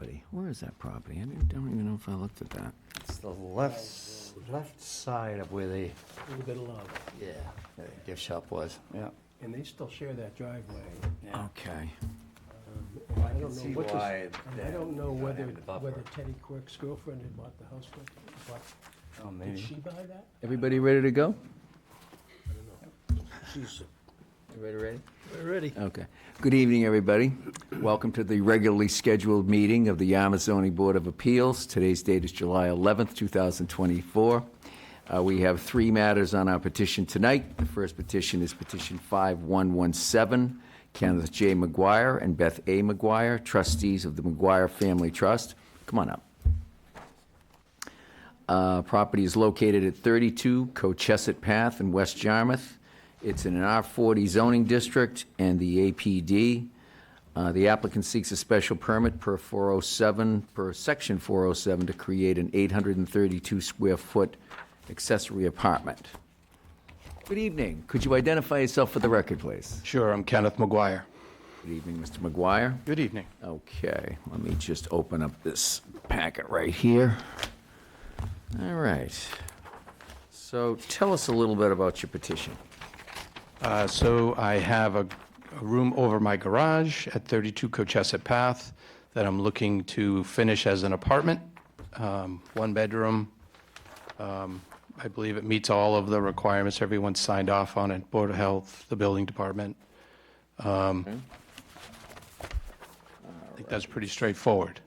property? Where is that property? I don't even know if I looked at that. It's the left side of where the, A little bit of love. yeah, the gift shop was, yeah. And they still share that driveway. Okay. And I can don't see know what this- why and I they're don't know not whether, having the buffer. whether Teddy Quirk's girlfriend had bought the house with, but Oh, did maybe. she buy that? Everybody ready to go? I don't know. She's, Ready? we're ready. Okay. Good evening, everybody. Welcome to the regularly scheduled meeting of the Yarmouth Zoning Board of Appeals. Today's date is July 11th, 2024. We have three matters on our petition tonight. The first petition is petition 5117, Kenneth J. McGuire and Beth A. McGuire, trustees of the McGuire Family Trust. Come on up. Property is located at 32 Cochesset Path in West Yarmouth. It's in an R40 zoning district and the APD. The applicant seeks a special permit per section 407 to create an 832 square foot accessory apartment. Good evening. Could you identify yourself for the record, please? Sure, I'm Kenneth McGuire. Good evening, Mr. McGuire. Good evening. Okay, let me just open up this packet right here. All right. So tell us a little bit about your petition. So I have a room over my garage at 32 Cochesset Path that I'm looking to finish as an apartment, one bedroom. I believe it meets all of the requirements. Everyone's signed off on it, Board of Health, the building department. I think that's pretty straightforward.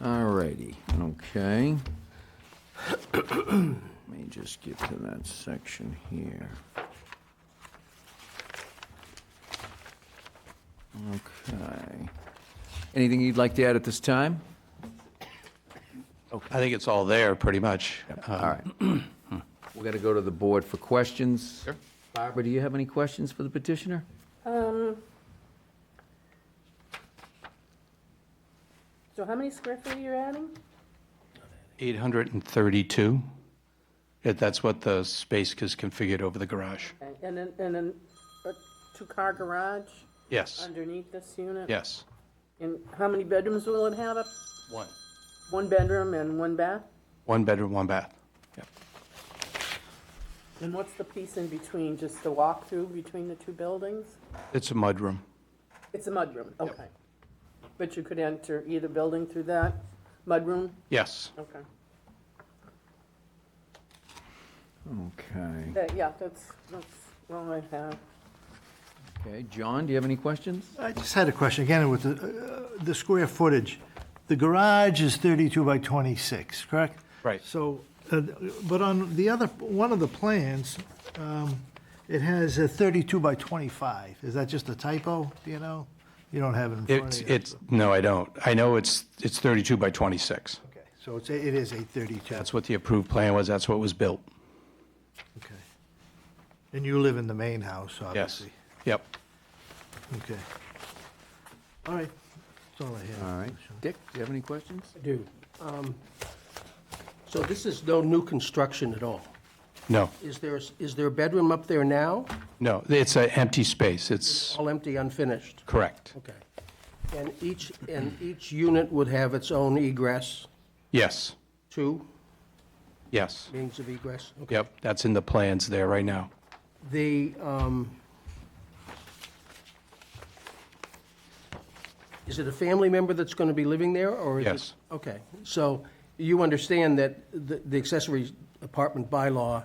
All righty, okay. Let me just get to that section here. Okay. Anything you'd like to add at this time? I think it's all there, pretty much. All right. We're going to go to the board for questions. Sure. Barbara, do you have any questions for the petitioner? So how many square feet are you adding? 832. That's what the space is configured over the garage. Okay, and then a two-car garage Yes, underneath this unit? yes. And how many bedrooms will it have? One. One bedroom and one bath? One bedroom, one bath. Yep. And what's the piece in between, just the walk-through between the two buildings? It's a mudroom. It's a mudroom, okay. But you could enter either building through that mudroom? Yes. Okay. Okay. Yeah, that's all I have. Okay, John, do you have any questions? I just had a question, again, with the square footage. The garage is 32 by 26, correct? Right. So, but on the other, one of the plans, it has a 32 by 25. Is that just a typo, do you know? You don't have it in front of you? No, I don't. I know it's 32 by 26. Okay, so it is a 32. That's what the approved plan was. That's what was built. Okay. And you live in the main house, Yes. obviously? Yep. Okay. All right, that's all I have. All right. Dick, do you have any questions? I do. So this is no new construction at all? No, Is there a bedroom up there now? no. It's an empty space. It's All empty, unfinished? correct. Okay. And each unit would have its own egress, Yes. two Yes. means of egress? Okay. Yep. That's in the plans there right now. The, is it a family member that's going to be living there, or is it? Yes. Okay, so you understand that the accessory apartment bylaw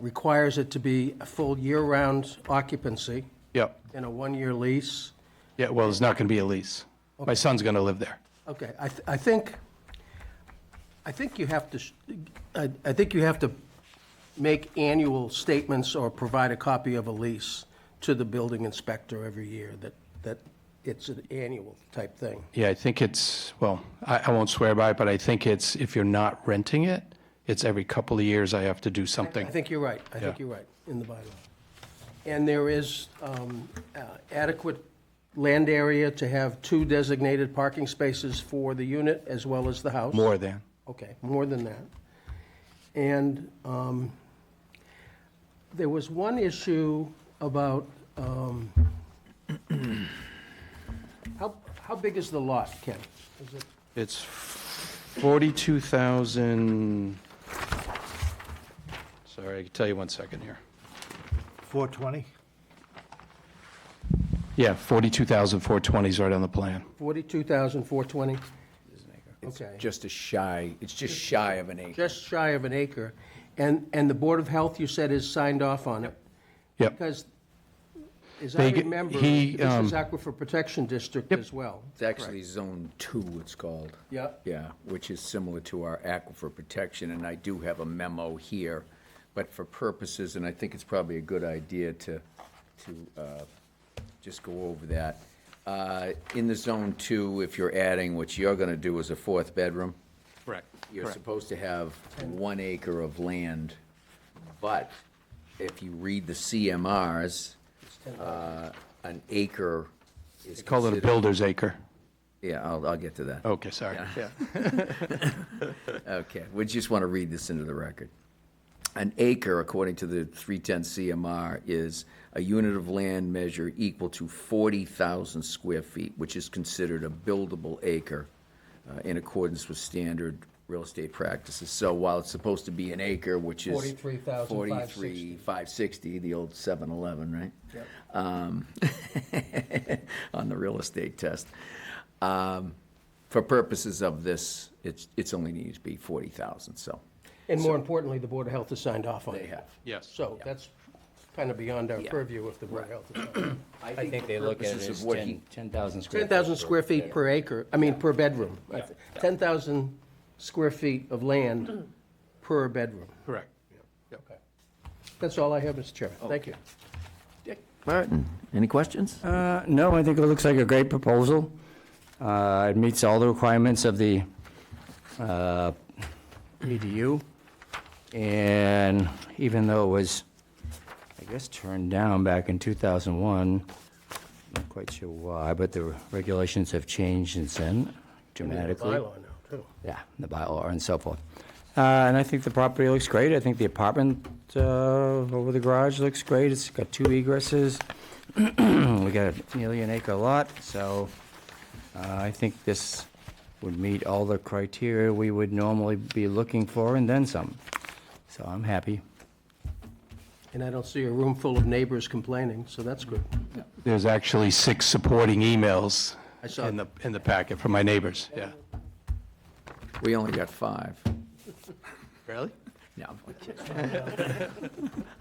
requires it to be a full year-round occupancy Yep. and a one-year lease? Yeah. Well, there's not going to be a lease. My son's going to live there. Okay, I think you have to, I think you have to make annual statements or provide a copy of a lease to the building inspector every year, that it's an annual type thing. Yeah, I think it's, well, I won't swear by it, but I think it's, if you're not renting it, it's every couple of years I have to do something. I think you're right, Yeah. in the bylaw. And there is adequate land area to have two designated parking spaces for the unit as well as the house? More than. Okay, more than that. And there was one issue about, how How big is the lot, Ken? Is it It's 42,000, sorry, I can tell you 1 second here. 420? Yeah, 42,420 is right on the plan. 42,420? It's Okay. just shy of an acre. Just shy of an acre. And the Board of Health, you said, is signed off on it? Yep. Because, as I They- remember, he, this is Aquifer Protection District as well. It's actually Zone 2, it's called. Yeah. Yeah, which is similar to our aquifer protection, and I do have a memo here, but for purposes, and I think it's probably a good idea to just go over that. In the Zone 2, if you're adding, what you're gonna do is a fourth bedroom, Correct. you're supposed to have 1 acre of land, but if you read the CMRs, an acre is They call it a considered- builder's acre. Yeah, I'll get to that. Okay, sorry. Yeah. Okay, we just want to read this into the record. An acre, according to the 310 CMR, is a unit of land measure equal to 40,000 square feet, which is considered a buildable acre in accordance with standard real estate practices. So while it's supposed to be an acre, which is 43,560. 43,560, the old 7-Eleven, right? On the real estate test. For purposes of this, it's only needs to be 40,000, so. And more importantly, the Board of Health has signed off on it. They have. Yes. So that's kind of beyond our Yeah. purview if the Board of Health has signed off. I think they look at it purposes as of what he- 10,000 square. 10,000 square feet per acre, per bedroom. 10,000 square feet of land per bedroom. Correct. That's all I have, Mr. Chairman. Thank you. Martin, any questions? No, I think it looks like a great proposal. It meets all the requirements of the EDU. And even though it was, I guess, turned down back in 2001, not quite sure why, but the regulations have changed since then dramatically. Bylaw now, too. Yeah, the bylaw and so forth. And I think the property looks great. I think the apartment over the garage looks great. It's got 2 egresses. We got nearly an acre lot, so I think this would meet all the criteria we would normally be looking for and then some. So I'm happy. And I don't see a room full of neighbors complaining, so that's good. There's actually 6 supporting emails I saw in the packet from my neighbors, yeah. We only got 5. Really? No.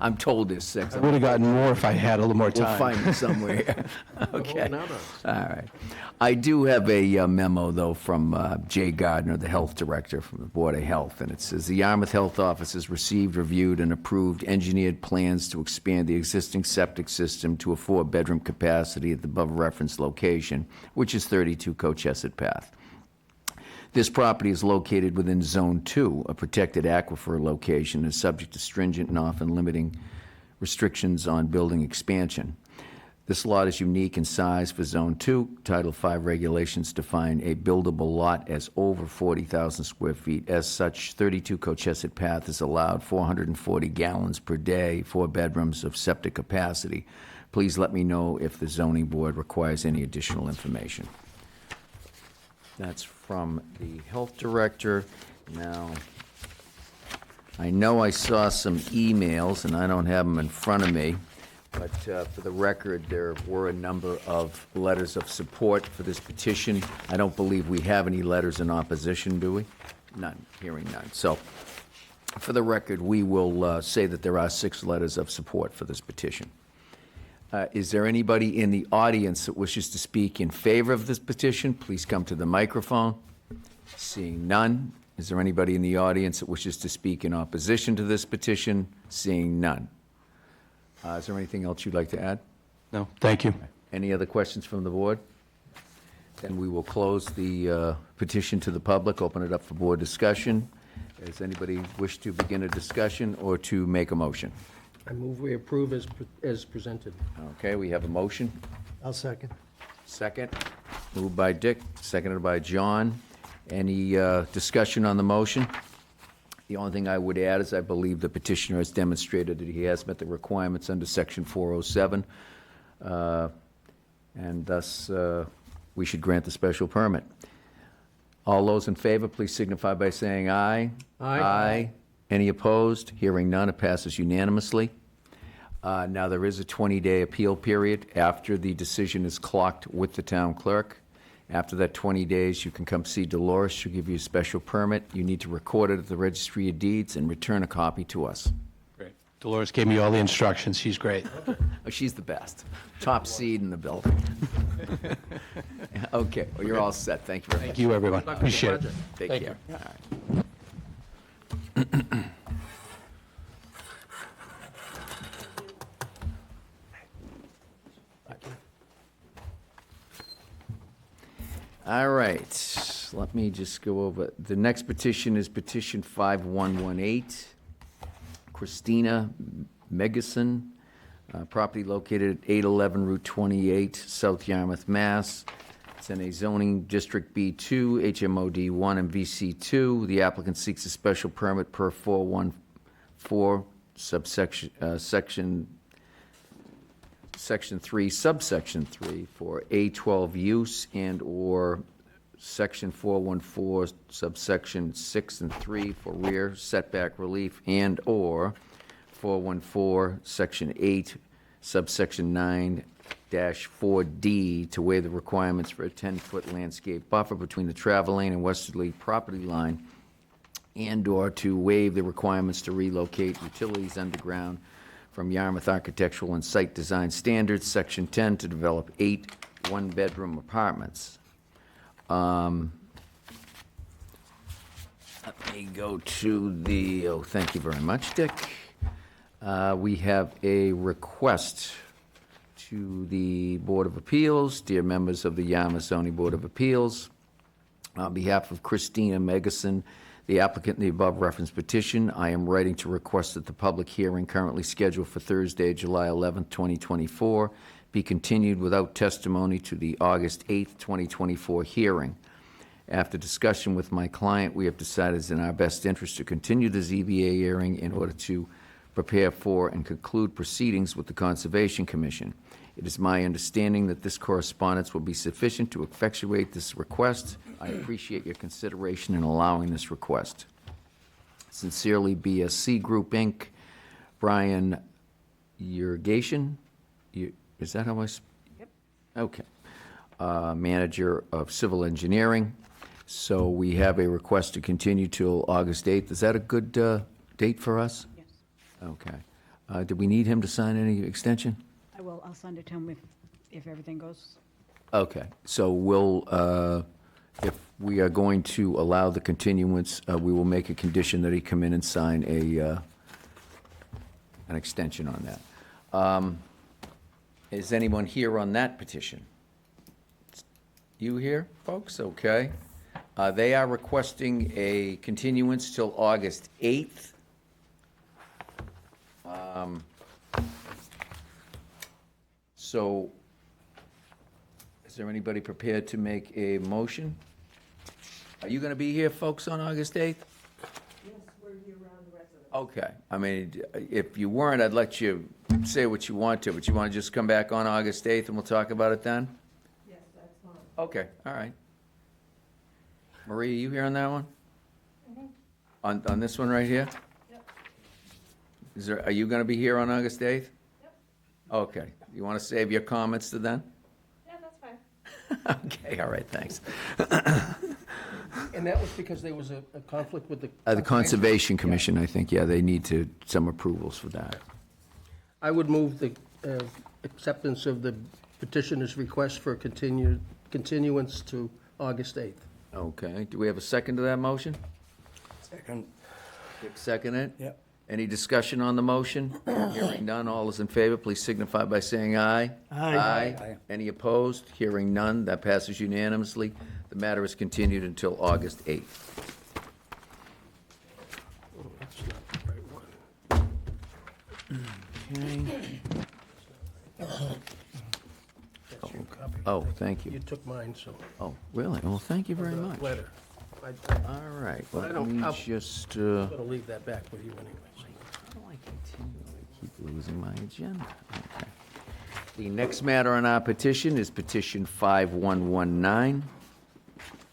I'm told there's 6. I would have gotten more if I had a little more We'll time. find it somewhere. Okay. holding out on us. All right. I do have a memo, though, from Jay Gardner, the Health Director from the Board of Health, and it says, "The Yarmouth Health Office has received, reviewed, and approved engineered plans to expand the existing septic system to a 4-bedroom capacity at the above-referenced location, which is 32 Cochesset Path. This property is located within Zone 2, a protected aquifer location, and is subject to stringent and often limiting restrictions on building expansion. This lot is unique in size for Zone 2. Title V regulations define a buildable lot as over 40,000 square feet. As such, 32 Cochesset Path is allowed 440 gallons per day, 4 bedrooms of septic capacity. Please let me know if the zoning board requires any additional information." That's from the health director. Now, I know I saw some emails, and I don't have them in front of me, but for the record, there were a number of letters of support for this petition. I don't believe we have any letters in opposition, do we? None, hearing none. So, for the record, we will say that there are 6 letters of support for this petition. Is there anybody in the audience that wishes to speak in favor of this petition? Please come to the microphone. Seeing none. Is there anybody in the audience that wishes to speak in opposition to this petition? Seeing none. Is there anything else you'd like to add? No, thank you. Any other questions from the board? Then we will close the petition to the public, open it up for board discussion. Does anybody wish to begin a discussion or to make a motion? I move we approve as presented. Okay, we have a motion. I'll second. Second, moved by Dick, seconded by John. Any discussion on the motion? The only thing I would add is I believe the petitioner has demonstrated that he has met the requirements under Section 407, and thus we should grant the special permit. All those in favor, please signify by saying aye. Aye. Aye. Any opposed? Hearing none, it passes unanimously. Now, there is a 20-day appeal period after the decision is clocked with the town clerk. After that 20 days, you can come see Dolores. She'll give you a special permit. You need to record it at the Registry of Deeds and return a copy to us. Great. Dolores gave me all the instructions. She's great. Oh, she's the best. Top seed in the building. Okay, well, you're all set. Thank you very much. Thank you, everyone. Appreciate it. Take Thank care. you. All right. All right, let me just go over, the next petition is petition 5118. Christina Megason, property located at 811 Route 28, South Yarmouth, Mass. It's in a zoning district B2, HMOD 1 and VC2. The applicant seeks a special permit per 414 subsection, Section 3, subsection 3, for A12 use and/or Section 414, subsection 6 and 3 for rear setback relief and/or 414, Section 8, subsection 9-4D to waive the requirements for a 10-foot landscape buffer between the travel lane and westerly property line and/or to waive the requirements to relocate utilities underground from Yarmouth Architectural and Site Design Standards, Section 10, to develop 8 one-bedroom apartments. Let me go to the, oh, thank you very much, Dick. We have a request to the Board of Appeals, dear members of the Yarmouth Zoning Board of Appeals, on behalf of Christina Megason, the applicant in the above referenced petition, I am writing to request that the public hearing currently scheduled for Thursday, July 11th, 2024, be continued without testimony to the August 8th, 2024 hearing. After discussion with my client, we have decided it's in our best interest to continue the ZBA hearing in order to prepare for and conclude proceedings with the Conservation Commission. It is my understanding that this correspondence will be sufficient to effectuate this request. I appreciate your consideration in allowing this request. Sincerely, BSC Group, Inc., Brian Yergation, is that how I? Yep. Okay. Manager of Civil Engineering. So we have a request to continue till August 8th. Is that a good date for us? Yes, Okay. Do we need him to sign any extension? I will, I'll send it to him if everything goes. Okay, so we'll, if we are going to allow the continuance, we will make a condition that he come in and sign an extension on that. Is anyone here on that petition? You here, folks? Okay. They are requesting a continuance till August 8th. So, is there anybody prepared to make a motion? Are you going to be here, folks, on August 8th? Yes, we're here around the rest of it. Okay. I mean, if you weren't, I'd let you say what you want to, but you want to just come back on August 8th and we'll talk about it then? Yes, that's fine. Okay, all right. Marie, are you here on that one? On this one right here? Yep. Are you going to be here on August 8th? Yep. Okay. You want to save your comments to then? Yeah, that's fine. Okay, all right, thanks. And that was because there was a conflict with the... The Conservation Commission, I think, yeah, they need some approvals for that. I would move the acceptance of the petitioner's request for continuance to August 8th. Okay, do we have a second to that motion? Second. Dick, second it? Yep. Any discussion on the motion? Hearing none, all is in favor, please signify by saying aye. Aye. Aye. Any opposed? Hearing none, that passes unanimously. The matter is continued until August 8th. Oh, that's not the right one. That's your copy. Oh, thank You you. took mine, so... Oh, really? Well, thank you very much. Letter. All right, I let don't- me I'll- just, I'm going to leave that back with you anyway. how do I continually keep losing my agenda? Okay. The next matter on our petition is petition 5119.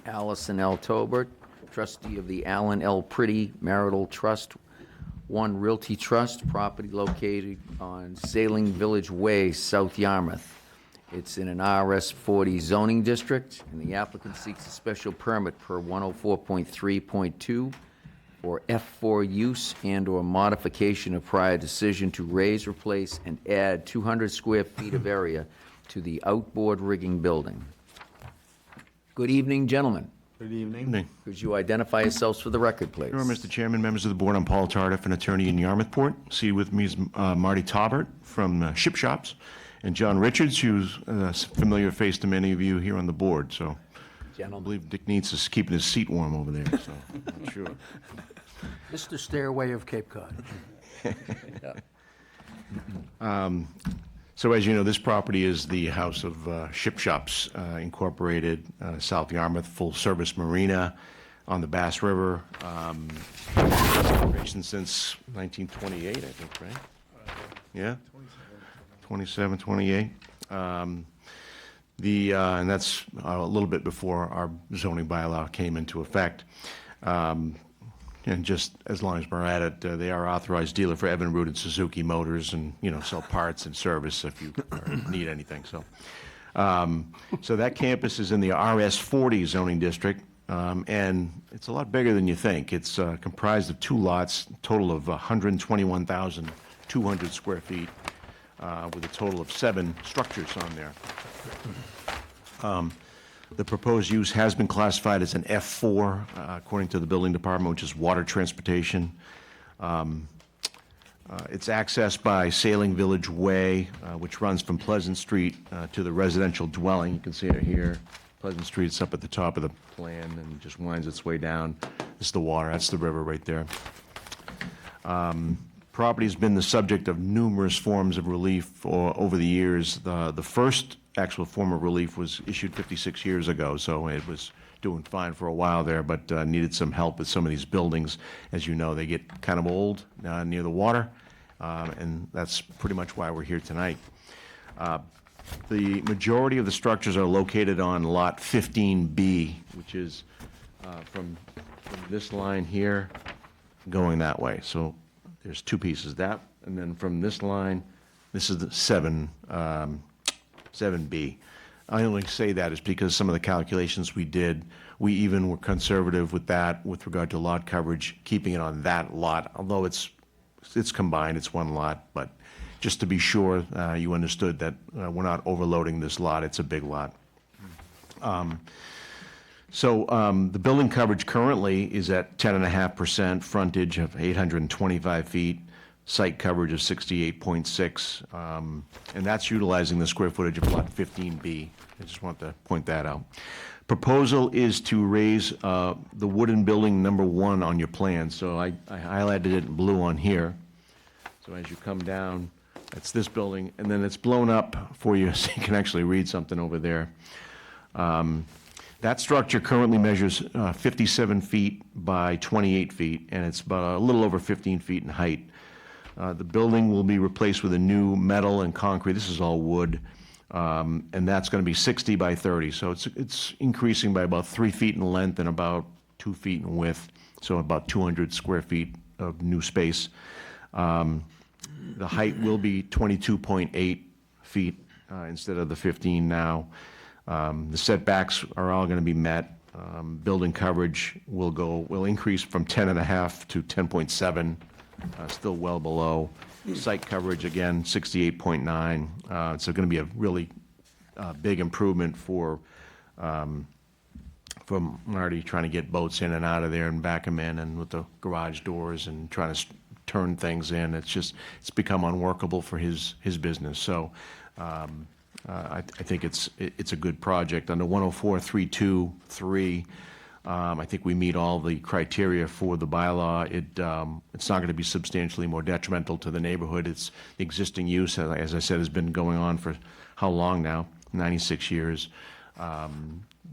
Allison L. Tobert, trustee of the Allen L. Pretty Marital Trust, One Realty Trust, property located on Sailing Village Way, South Yarmouth. It's in an RS 40 zoning district, and the applicant seeks a special permit per 104.3.2 for F4 use and/or modification of prior decision to raise, replace, and add 200 square feet of area to the outboard rigging building. Good evening, gentlemen. Good evening. Could you identify yourselves for the record, please? Sure, Mr. Chairman, members of the board, I'm Paul Tardif, an attorney in Yarmouthport. Seated with me is Marty Taubert from Ship Shops, and John Richards, who's a familiar face to many of you here on the board, so I Gentlemen. believe Dick Neitz is keeping his seat warm over there, so I'm not sure. Mr. Stairway of Cape Cod. So as you know, this property is the house of Ship Shops Incorporated, South Yarmouth, full-service marina on the Bass River. Operation since 1928, I think, right? Yeah? 27, 28. And that's a little bit before our zoning bylaw came into effect. And just as long as we're at it, they are authorized dealer for Evinrude and Suzuki Motors, and, sell parts and service if you need anything, so. So that campus is in the RS 40 zoning district, and it's a lot bigger than you think. It's comprised of 2 lots, total of 121,200 square feet, with a total of 7 structures on there. The proposed use has been classified as an F4, according to the building department, which is water transportation. It's accessed by Sailing Village Way, which runs from Pleasant Street to the residential dwelling. You can see it here. Pleasant Street's up at the top of the plan and just winds its way down. This is the water. That's the river right there. Property's been the subject of numerous forms of relief over the years. The first actual form of relief was issued 56 years ago, so it was doing fine for a while there, but needed some help with some of these buildings. As you know, they get kind of old near the water, and that's pretty much why we're here tonight. The majority of the structures are located on Lot 15B, which is from this line here going that way. So there's 2 pieces, that, and then from this line, this is the 7B. I only say that is because some of the calculations we did, we even were conservative with that with regard to lot coverage, keeping it on that lot, although it's combined, it's 1 lot, but just to be sure you understood that we're not overloading this lot, it's a big lot. So the building coverage currently is at 10.5%, frontage of 825 feet, site coverage of 68.6, and that's utilizing the square footage of lot 15B. I just want to point that out. Proposal is to raise the wooden building number 1 on your plan. So I highlighted it in blue on here. So as you come down, that's this building, and then it's blown up for you so you can actually read something over there. That structure currently measures 57 feet by 28 feet, and it's about a little over 15 feet in height. The building will be replaced with a new metal and concrete. This is all wood, and that's going to be 60 by 30. So it's increasing by about 3 feet in length and about 2 feet in width, so about 200 square feet of new space. The height will be 22.8 feet instead of the 15 now. The setbacks are all going to be met. Building coverage will increase from 10.5 to 10.7. Still well below. Site coverage, again, 68.9. So going to be a really big improvement for Marty trying to get boats in and out of there and back them in, and with the garage doors and trying to turn things in. It's become unworkable for his business. So I think it's a good project. Under 104.323, I think we meet all the criteria for the bylaw. It's not going to be substantially more detrimental to the neighborhood. It's the existing use, as I said, has been going on for how long now? 96 years.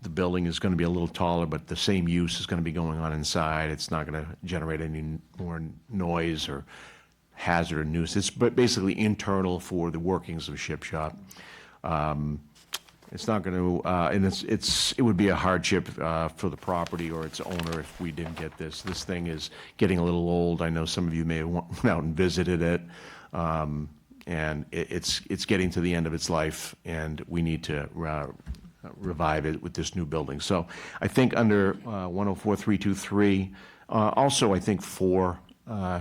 The building is going to be a little taller, but the same use is going to be going on inside. It's not going to generate any more noise or hazard or nuisance. It's basically internal for the workings of a ship shop. It's not going to, and it would be a hardship for the property or its owner if we didn't get this. This thing is getting a little old. I know some of you may have went out and visited it. And it's getting to the end of its life, and we need to revive it with this new building. So I think under 104.323, also I think 4,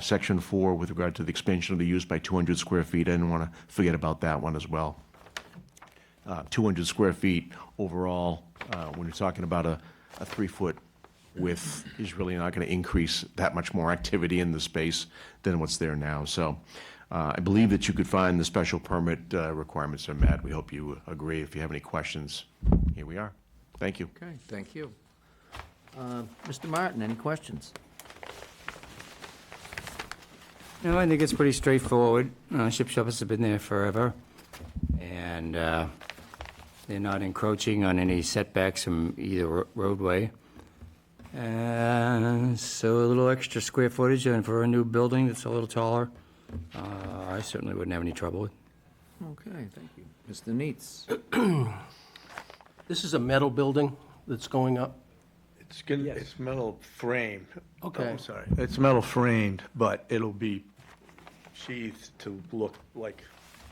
Section 4, with regard to the expansion of the use by 200 square feet, I didn't want to forget about that one as well. 200 square feet overall, when you're talking about a 3-foot width, is really not going to increase that much more activity in the space than what's there now. So I believe that you could find the special permit requirements are met. We hope you agree. If you have any questions, here we are. Thank you. Okay, thank you. Mr. Martin, any questions? No, I think it's pretty straightforward. Ship shoppers have been there forever, and they're not encroaching on any setbacks from either roadway. And so a little extra square footage, and for a new building that's a little taller, I certainly wouldn't have any trouble with. Okay, thank you. Mr. Neitz? This is a metal building that's going up? It's metal framed. Okay. Oh, I'm sorry. It's metal framed, but it'll be sheathed to look like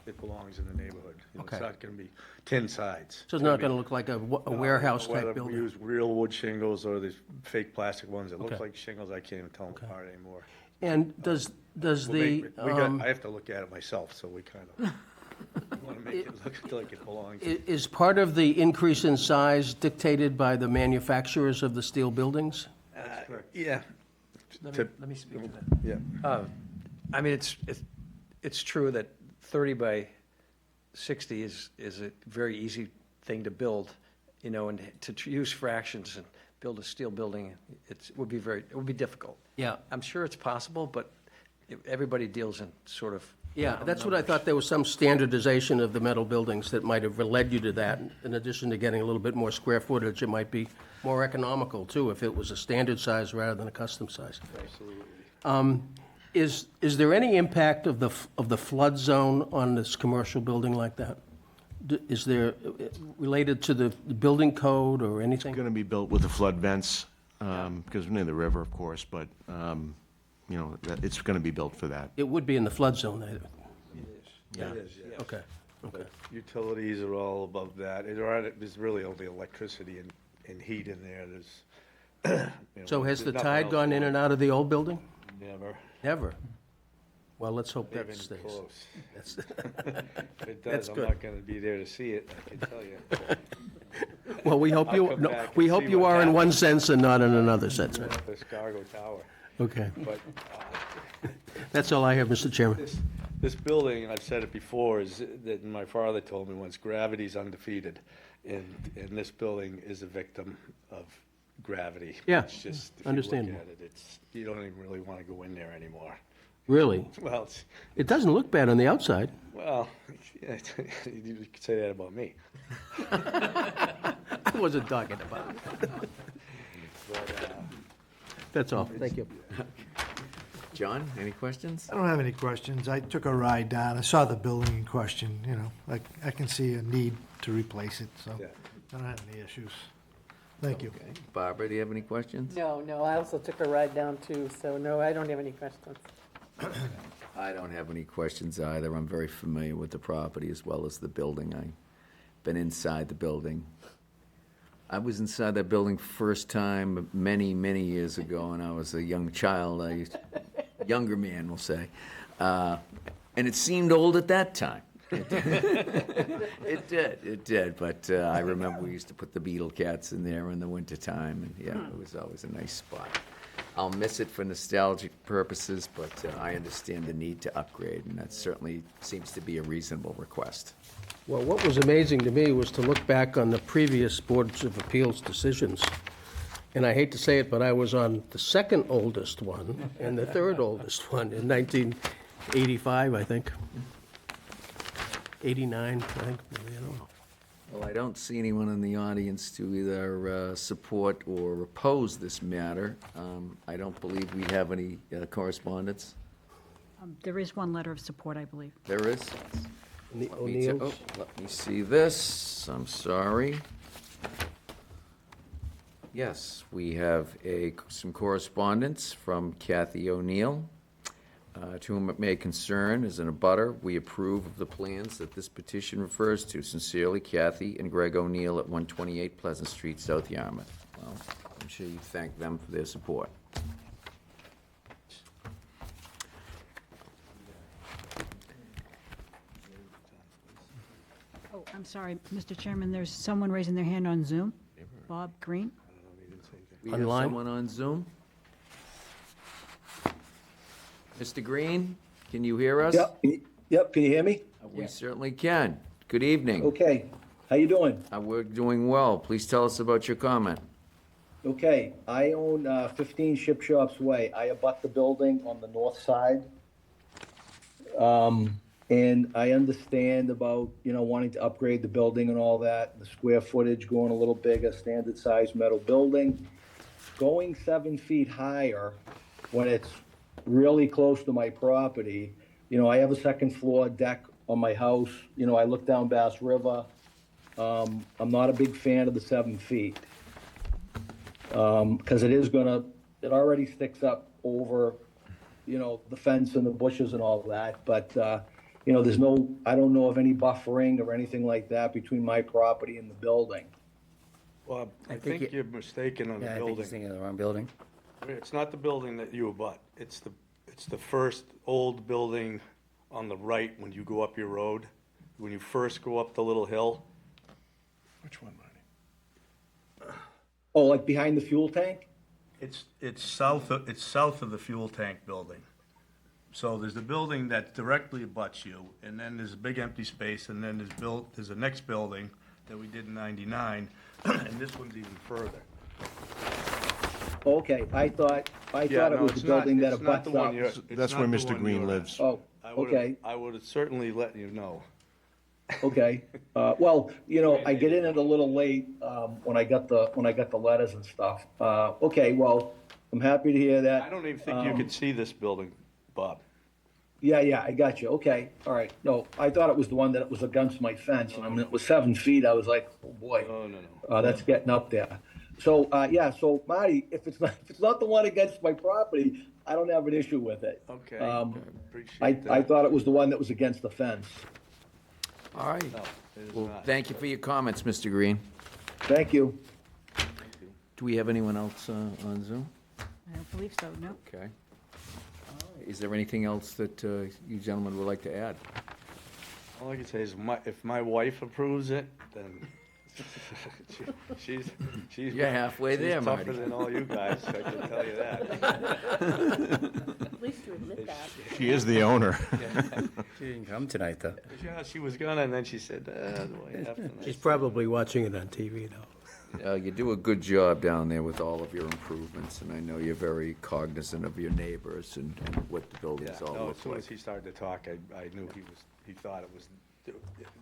it belongs in the neighborhood. You know, Okay. It's not gonna be tin sides. So it's not going to look like a warehouse-type Whether we building? use real wood shingles or these fake plastic ones that look Okay. like shingles, I can't even tell them apart anymore. And does We'll the, I have to look at it myself, so we kind of want to make it look like it belongs. is part of the increase in size dictated by the manufacturers of the steel buildings? Yeah. Let me speak to that. Yeah. I mean, it's true that 30 by 60 is a very easy thing to build, you know, and use fractions and build a steel building, it would be difficult. Yeah. I'm sure it's possible, but everybody deals in sort of. Yeah, that's what I thought, there was some standardization of the metal buildings that might have led you to that. In addition to getting a little bit more square footage, it might be more economical, too, if it was a standard size rather than a custom size. Absolutely. Is there any impact of the flood zone on this commercial building like that? Is there, related to the building code or anything? Going to be built with the flood vents, because we're near the river, of course, but, you know, it's going to be built for that. It would be in the flood zone, It is. Yeah. It is, yes. okay, okay. Utilities are all above that. There's really only electricity and heat in there. There's, you know, So has there's the nothing tide else gone in and out of the old building? Never. Never. Well, let's hope that Even stays. close. That's- If it That's does, I'm good. not gonna be there to see it, I can tell you. Well, we hope I'll you, come no, back we and hope see you what are in one happens. sense and not in another sense. This cargo tower. Okay, But that's all I have, Mr. Chairman. this building, and I've said it before, is that my father told me once, gravity's undefeated. And this building is a victim of gravity. Yeah, It's just, if you look understandable. at it, you don't even really wanna go in there anymore. Really? Well, It doesn't look bad on the outside. well, yeah, you could say that about me. I wasn't talking about it. But, That's all. Thank you. John, any questions? I don't have any questions. I took a ride down. I saw the building in question, you know. I can see a need to replace it, so Yeah. I don't have any issues. Thank you. Okay. Barbara, do you have any questions? No, I also took a ride down too, so no, I don't have any questions. I don't have any questions either. I'm very familiar with the property as well as the building. I've been inside the building. I was inside that building first time many, many years ago, and I was a young child. Younger man, we'll say. And it seemed old at that time. It did. But I remember we used to put the beetle cats in there in the wintertime, and yeah, it was always a nice spot. I'll miss it for nostalgic purposes, but I understand the need to upgrade, and that certainly seems to be a reasonable request. Well, what was amazing to me was to look back on the previous Boards of Appeals decisions. And I hate to say it, but I was on the second oldest one and the third oldest one in 1985, I think. 89, I think, maybe, I don't know. Well, I don't see anyone in the audience to either support or oppose this matter. I don't believe we have any correspondence. There is one letter of support, I believe. There is? And the Let me ta- O'Neills? oh, let me see this. I'm sorry. Yes, we have some correspondence from Kathy O'Neill. To whom it may concern, as an abutter, we approve of the plans that this petition refers to. Sincerely, Kathy and Greg O'Neill at 128 Pleasant Street, South Yarmouth. Well, I'm sure you thank them for their support. Oh, I'm sorry, Mr. Chairman, there's someone raising their hand on Zoom. Bob Green? We have Online? someone on Zoom? Mr. Green, can you hear us? Yep, can you hear me? We certainly can. Good evening. Okay, how you doing? We're doing well. Please tell us about your comment. Okay, I own 15 Ship Shops Way. I abut the building on the north side. And I understand about, wanting to upgrade the building and all that, the square footage going a little bigger, standard size metal building. Going 7 feet higher when it's really close to my property. I have a second floor deck on my house. I look down Bass River. I'm not a big fan of the 7 feet. Because it already sticks up over, the fence and the bushes and all of that. But, I don't know of any buffering or anything like that between my property and the building. Well, I think think you're mistaken on the Yeah, I think he's building. thinking of the wrong building. It's not the building that you abut. It's the first old building on the right when you go up your road. When you first go up the little hill. Which one, Marty? Oh, like behind the fuel tank? It's south of the fuel tank building. So there's the building that directly abuts you, and then there's a big empty space, and then there's a next building that we did in '99, and this one's even further. Okay, I thought Yeah, it no, was the it's not- building that it's not abuts the one up. you're- it's That's not where the Mr. one Green you're lives. at. Oh, okay. I would have certainly let you know. Okay, well, I get in it a little late, when I got the letters and stuff. Okay, well, I'm happy to hear that. I don't even think you could see this building, Bob. Yeah, I got you, okay, all right. No, I thought it was the one that was against my fence, and I mean, it was 7 feet, I was like, oh, boy. No. That's getting up there. So, so Marty, if it's not the one against my property, I don't have an issue with it. Okay, I appreciate that. thought it was the one that was against the fence. All right. No, it is Well, not. thank you for your comments, Mr. Green. Thank you. Do we have anyone else on Zoom? I don't believe so, no. Okay. Is there anything else that you gentlemen would like to add? All I can say is if my wife approves it, then she's. You're halfway there, She's Marty. tougher than all you guys, I can tell you that. At least you admit that. She is the owner. She didn't come tonight, though. Yeah, she was gonna, and then she said, do I have to? She's probably watching it on TV, though. You do a good job down there with all of your improvements, and I know you're very cognizant of your neighbors and what the Yeah, buildings all no, as look soon as like. he started to talk, I knew he thought it was,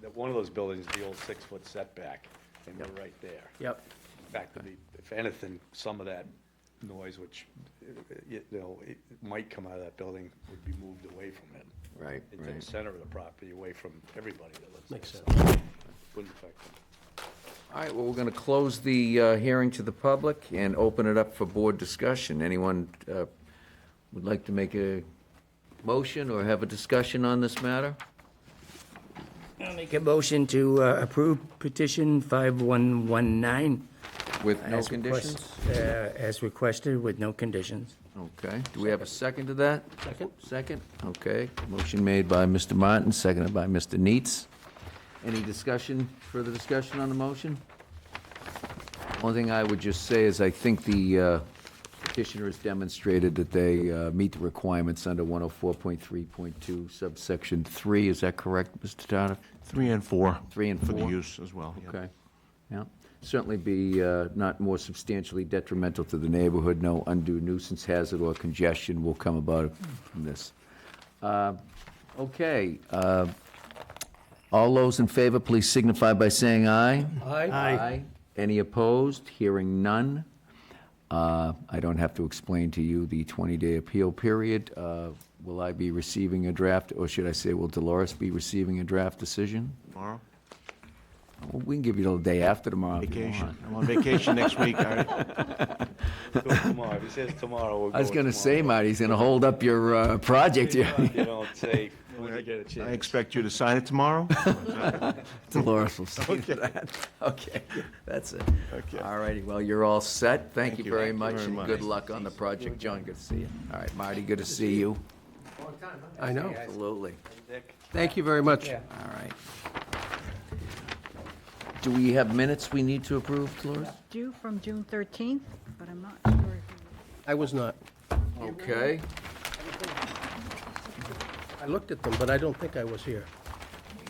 that one of those buildings, the old 6-foot setback, and we're right there. Yep. In fact, if anything, some of that noise, which, it might come out of that building, would be moved away from it. Right, Into the right. center of the property, away from everybody that lives there. Makes so Wouldn't affect them. All right, well, we're going to close the hearing to the public and open it up for board discussion. Anyone would like to make a motion or have a discussion on this matter? I'll make a motion to approve petition 5119. With no as conditions? As requested, with no conditions. Okay, do we have a second to that? Second. Second, okay. Motion made by Mr. Martin, seconded by Mr. Neitz. Any discussion, further discussion on the motion? One thing I would just say is I think the petitioner has demonstrated that they meet the requirements under 104.3.2 subsection 3. Is that correct, Mr. Tata? 3 and 4. 3 and 4? For the use as well. yeah. Okay, yeah. Certainly be not more substantially detrimental to the neighborhood. No undue nuisance hazard or congestion will come about from this. Okay. All those in favor, please signify by saying aye. Aye. Any opposed? Hearing none. I don't have to explain to you the 20-day appeal period. Will I be receiving a draft, or should I say, will Dolores be receiving a draft decision? Tomorrow? Well, we can give you till the day after tomorrow if you Vacation. want. I'm on vacation next week. Tomorrow, if he says tomorrow, we'll go I was going to say, tomorrow. Marty, he's going to hold up your project here. You don't say, when you get a I chance. expect you to sign it tomorrow? Dolores will see to that. Okay, that's it. All righty, well, you're all set. Thank you very much, and good luck on the project. John, good to see you. All right, Marty, good to see you. I know. Absolutely. Thank you very much. All right. Do we have minutes we need to approve, Dolores? Due from June 13th, but I'm not sure if you I was not. Okay. I looked at them, but I don't think I was here.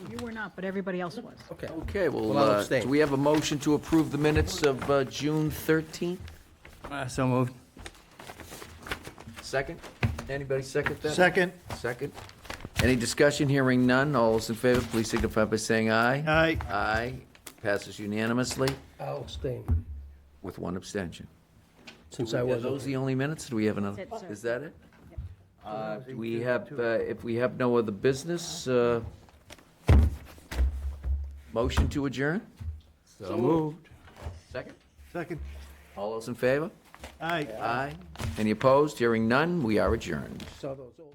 you were not, but everybody else was. Okay. Okay, well, Well, I'll abstain. do we have a motion to approve the minutes of June 13th? So moved. Second? Anybody second that? Second. Second. Any discussion? Hearing none. All those in favor, please signify by saying aye. Aye. Aye. Passes unanimously I'll abstain, with one abstention. since I Are wasn't. those the only minutes? Do we have another? That's it, sir. Is that it? Do we have, if we have no other business, motion to adjourn? So moved. Second. Second. All those in favor? Aye. Aye. Any opposed? Hearing none, we are adjourned. Saw those old.